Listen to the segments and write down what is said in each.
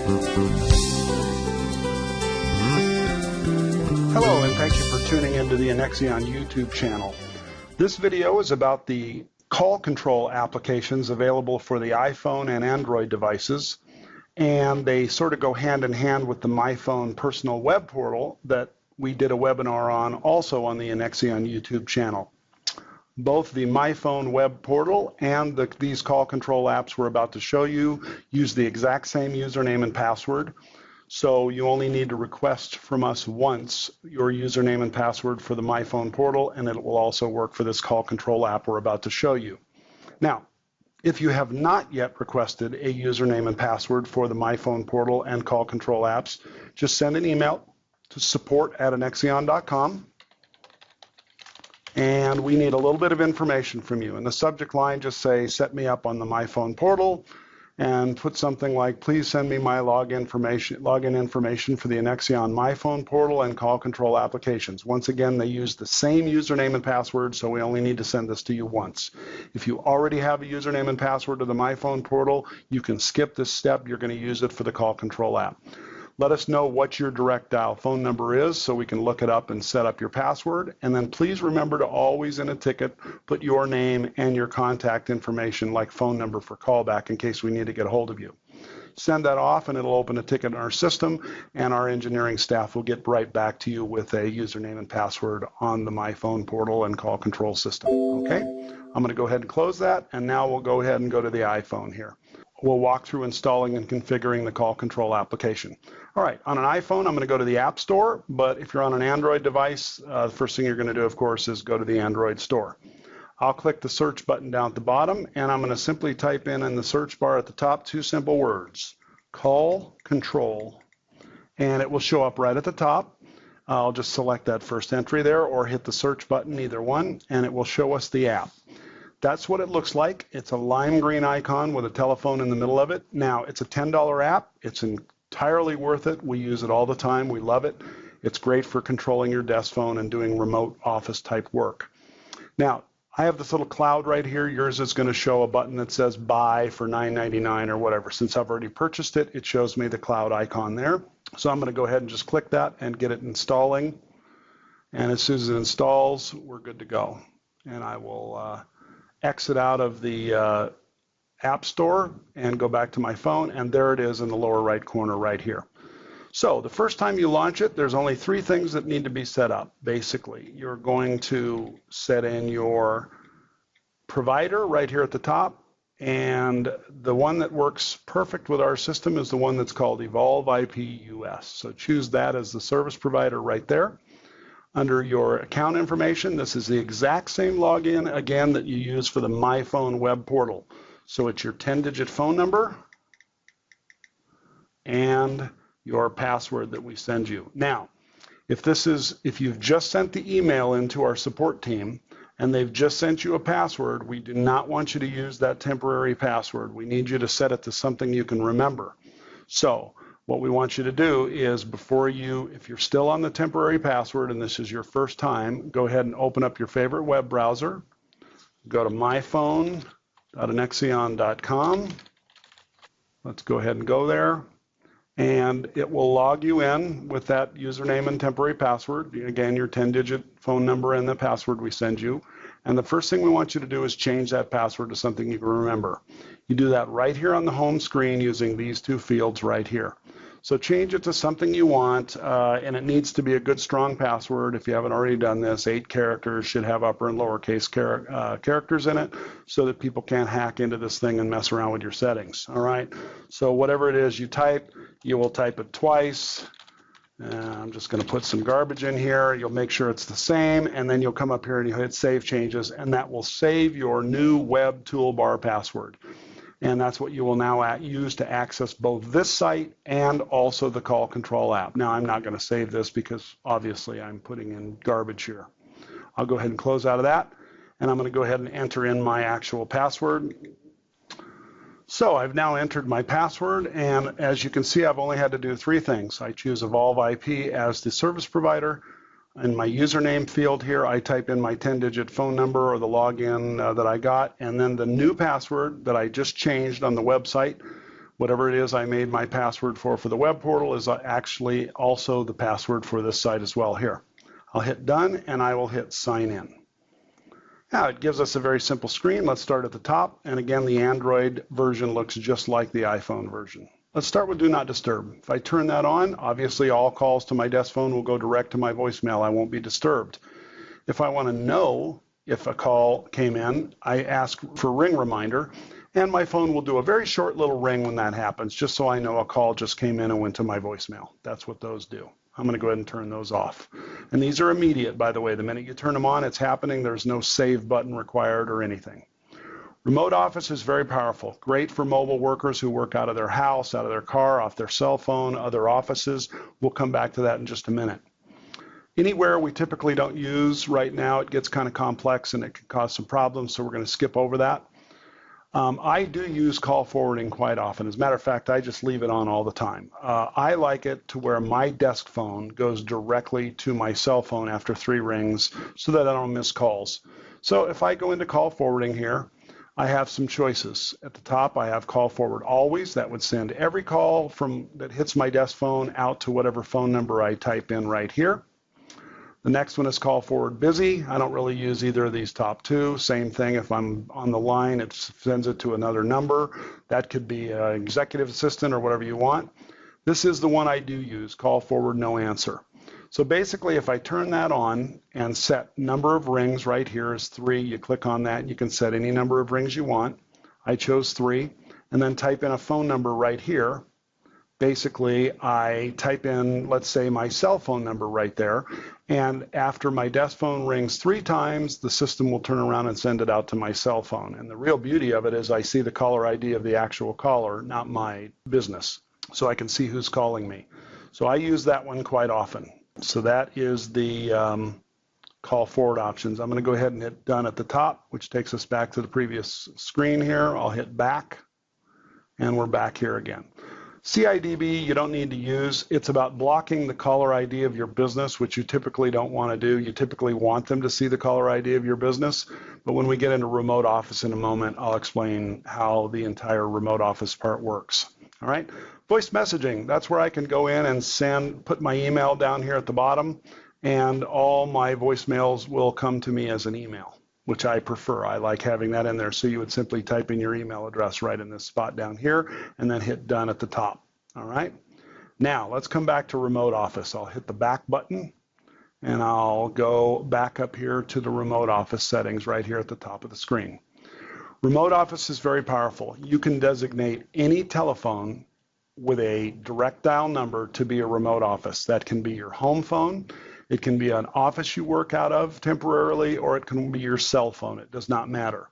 Hello, and thank you for tuning into the Anexeon YouTube channel. This video is about the call control applications available for the iPhone and Android devices, and they sort of go hand in hand with the MyPhone personal web portal that we did a webinar on also on the Anexeon YouTube channel. Both the MyPhone web portal and these call control apps we're about to show you use the exact same username and password. So you only need to request from us once your username and password for the MyPhone portal, and it will also work for this call control app we're about to show you. Now, if you have not yet requested a username and password for the MyPhone portal and call control apps, just send an email to support@anexeon.com, and we need a little bit of information from you. In the subject line, just say, set me up on the MyPhone portal, and put something like, please send me my login information for the Anexeon MyPhone portal and call control applications. Once again, they use the same username and password, so we only need to send this to you once. If you already have a username and password to the MyPhone portal, you can skip this step. You're going to use it for the call control app. Let us know what your direct dial phone number is so we can look it up and set up your password. And then please remember to always in a ticket put your name and your contact information like phone number for callback in case we need to get a hold of you. Send that off and it'll open a ticket in our system, and our engineering staff will get right back to you with a username and password on the MyPhone portal and call control system. Okay? I'm going to go ahead and close that, and now we'll go ahead and go to the iPhone here. We'll walk through installing and configuring the call control application. All right, on an iPhone, I'm going to go to the App Store, but if you're on an Android device, the first thing you're going to do, of course, is go to the Android Store. I'll click the search button down at the bottom, and I'm going to simply type in the search bar at the top two simple words, call control, and it will show up right at the top. I'll just select that first entry there or hit the search button, either one, and it will show us the app. That's what it looks like. It's a lime green icon with a telephone in the middle of it. Now, it's a $10 app. It's entirely worth it. We use it all the time. We love it. It's great for controlling your desk phone and doing remote office type work. Now, I have this little cloud right here. Yours is going to show a button that says buy for $9.99 or whatever. Since I've already purchased it, it shows me the cloud icon there. So I'm going to go ahead and just click that and get it installing. And as soon as it installs, we're good to go. And I will exit out of the App Store and go back to my phone, and there it is in the lower right corner right here. So the first time you launch it, there's only three things that need to be set up. Basically, you're going to set in your provider right here at the top, and the one that works perfect with our system is the one that's called Evolve IP US. So choose that as the service provider right there. Under your account information, this is the exact same login, again, that you use for the MyPhone web portal. So it's your 10-digit phone number and your password that we send you. Now, if you've just sent the email into our support team and they've just sent you a password, we do not want you to use that temporary password. We need you to set it to something you can remember. So what we want you to do is if you're still on the temporary password and this is your first time, go ahead and open up your favorite web browser. Go to myphone.anexeon.com. Let's go ahead and go there. And it will log you in with that username and temporary password. Again, your 10-digit phone number and the password we send you. And the first thing we want you to do is change that password to something you can remember. You do that right here on the home screen using these two fields right here. So change it to something you want, and it needs to be a good, strong password. If you haven't already done this, 8 characters, should have upper and lowercase characters in it so that people can't hack into this thing and mess around with your settings. All right. So whatever it is you type, you will type it twice. I'm just going to put some garbage in here. You'll make sure it's the same, and then you'll come up here and you'll hit Save Changes, and that will save your new web toolbar password. And that's what you will now use to access both this site and also the call control app. Now, I'm not going to save this because obviously I'm putting in garbage here. I'll go ahead and close out of that, and I'm going to go ahead and enter in my actual password. So I've now entered my password, and as you can see, I've only had to do 3 things. I choose Evolve IP as the service provider. In my username field here, I type in my 10-digit phone number or the login that I got, and then the new password that I just changed on the website Whatever it is I made my password for the web portal is actually also the password for this site as well here. I'll hit done and I will hit sign in. Now it gives us a very simple screen. Let's start at the top. And again, the Android version looks just like the iPhone version. Let's start with Do Not Disturb. If I turn that on, obviously all calls to my desk phone will go direct to my voicemail. I won't be disturbed. If I want to know if a call came in, I ask for ring reminder, and my phone will do a very short little ring when that happens, just so I know a call just came in and went to my voicemail. That's what those do. I'm going to go ahead and turn those off. And these are immediate, by the way. The minute you turn them on, it's happening. There's no save button required or anything. Remote office is very powerful. Great for mobile workers who work out of their house, out of their car, off their cell phone, other offices. We'll come back to that in just a minute. Anywhere we typically don't use right now, it gets kind of complex and it can cause some problems, so we're going to skip over that. I do use call forwarding quite often. As a matter of fact, I just leave it on all the time. I like it to where my desk phone goes directly to my cell phone after 3 rings so that I don't miss calls. So if I go into call forwarding here, I have some choices. At the top, I have call forward always. That would send every call that hits my desk phone out to whatever phone number I type in right here. The next one is call forward busy. I don't really use either of these top 2. Same thing, if I'm on the line, it sends it to another number. That could be an executive assistant or whatever you want. This is the one I do use, call forward no answer. So basically, if I turn that on and set number of rings right here is 3, you click on that, you can set any number of rings you want. I chose 3, and then type in a phone number right here. Basically, I type in, let's say, my cell phone number right there, and after my desk phone rings 3 times, the system will turn around and send it out to my cell phone. And the real beauty of it is I see the caller ID of the actual caller, not my business, so I can see who's calling me. So I use that one quite often. So that is the call forward options. I'm going to go ahead and hit done at the top, which takes us back to the previous screen here. I'll hit back, and we're back here again. CIDB you don't need to use. It's about blocking the caller ID of your business, which you typically don't want to do. You typically want them to see the caller ID of your business. But when we get into remote office in a moment, I'll explain how the entire remote office part works. All right. Voice messaging, that's where I can go in and put my email down here at the bottom, and all my voicemails will come to me as an email, which I prefer. I like having that in there. So you would simply type in your email address right in this spot down here and then hit done at the top. All right. Now let's come back to remote office. I'll hit the back button and I'll go back up here to the remote office settings right here at the top of the screen. Remote office is very powerful. You can designate any telephone with a direct dial number to be a remote office. That can be your home phone. It can be an office you work out of temporarily, or it can be your cell phone. It does not matter.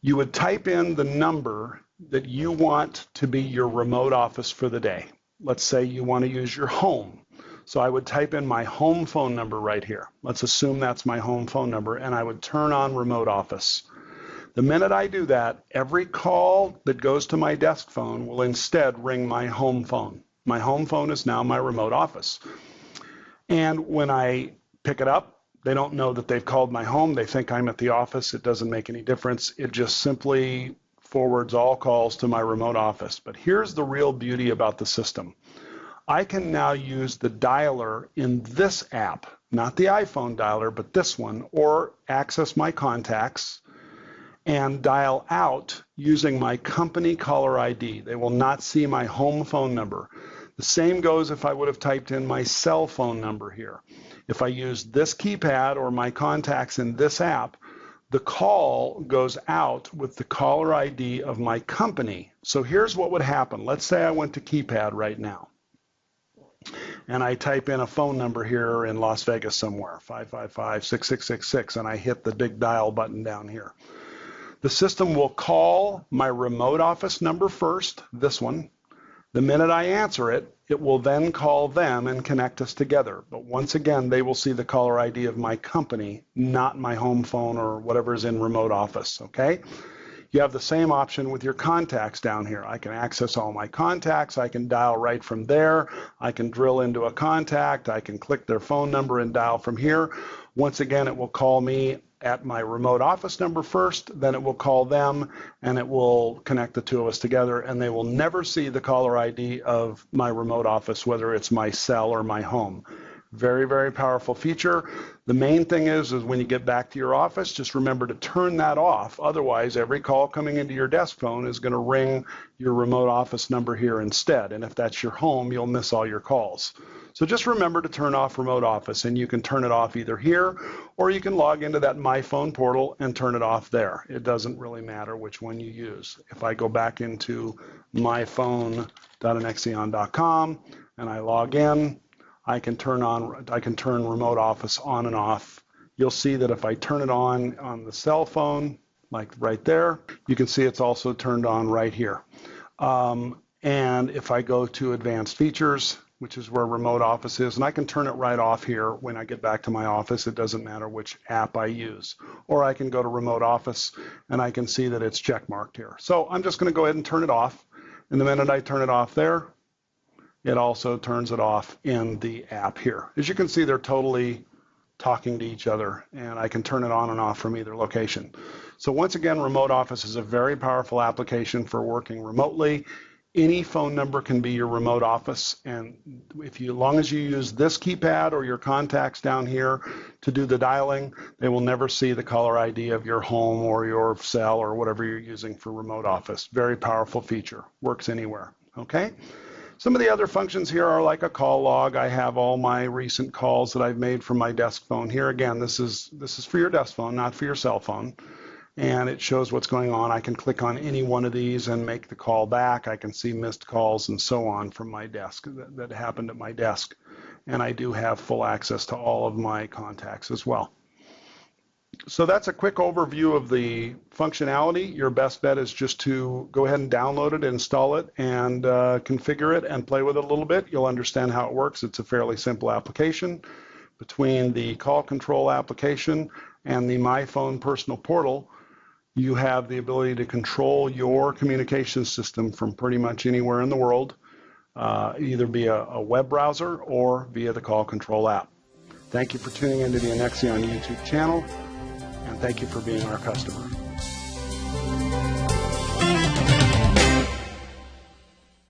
You would type in the number that you want to be your remote office for the day. Let's say you want to use your home. So I would type in my home phone number right here. Let's assume that's my home phone number, and I would turn on remote office. The minute I do that, every call that goes to my desk phone will instead ring my home phone. My home phone is now my remote office. And when I pick it up, they don't know that they've called my home. They think I'm at the office. It doesn't make any difference. It just simply forwards all calls to my remote office. But here's the real beauty about the system. I can now use the dialer in this app, not the iPhone dialer, but this one, or access my contacts and dial out using my company caller ID. They will not see my home phone number. The same goes if I would have typed in my cell phone number here. If I use this keypad or my contacts in this app, the call goes out with the caller ID of my company. So here's what would happen. Let's say I went to keypad right now, and I type in a phone number here in Las Vegas somewhere, 555-6666, and I hit the big dial button down here. The system will call my remote office number first, this one. The minute I answer it, it will then call them and connect us together. But once again, they will see the caller ID of my company, not my home phone or whatever is in remote office, okay? You have the same option with your contacts down here. I can access all my contacts. I can dial right from there. I can drill into a contact. I can click their phone number and dial from here. Once again, it will call me at my remote office number first, then it will call them, and it will connect the two of us together, and they will never see the caller ID of my remote office, whether it's my cell or my home. Very, very powerful feature. The main thing is when you get back to your office, just remember to turn that off. Otherwise, every call coming into your desk phone is going to ring your remote office number here instead. And if that's your home, you'll miss all your calls. So just remember to turn off remote office, and you can turn it off either here, or you can log into that My Phone portal and turn it off there. It doesn't really matter which one you use. If I go back into myphone.anexeon.com and I log in, I can turn remote office on and off. You'll see that if I turn it on the cell phone, like right there, you can see it's also turned on right here. And if I go to advanced features, which is where remote office is, and I can turn it right off here when I get back to my office. It doesn't matter which app I use. Or I can go to remote office and I can see that it's check marked here. So I'm just going to go ahead and turn it off. And the minute I turn it off there, it also turns it off in the app here. As you can see, they're totally talking to each other, and I can turn it on and off from either location. So once again, remote office is a very powerful application for working remotely. Any phone number can be your remote office, and as long as you use this keypad or your contacts down here to do the dialing, they will never see the caller ID of your home or your cell or whatever you're using for remote office. Very powerful feature. Works anywhere. Okay? Some of the other functions here are like a call log. I have all my recent calls that I've made from my desk phone. Here again, this is for your desk phone, not for your cell phone. And it shows what's going on. I can click on any one of these and make the call back. I can see missed calls and so on from my desk that happened at my desk. And I do have full access to all of my contacts as well. So that's a quick overview of the functionality. Your best bet is just to go ahead and download it, install it, and configure it and play with it a little bit. You'll understand how it works. It's a fairly simple application. Between the Call Control application and the My Phone personal portal, you have the ability to control your communication system from pretty much anywhere in the world, either via a web browser or via the Call Control app. Thank you for tuning into the Anexeon YouTube channel, and thank you for being our customer.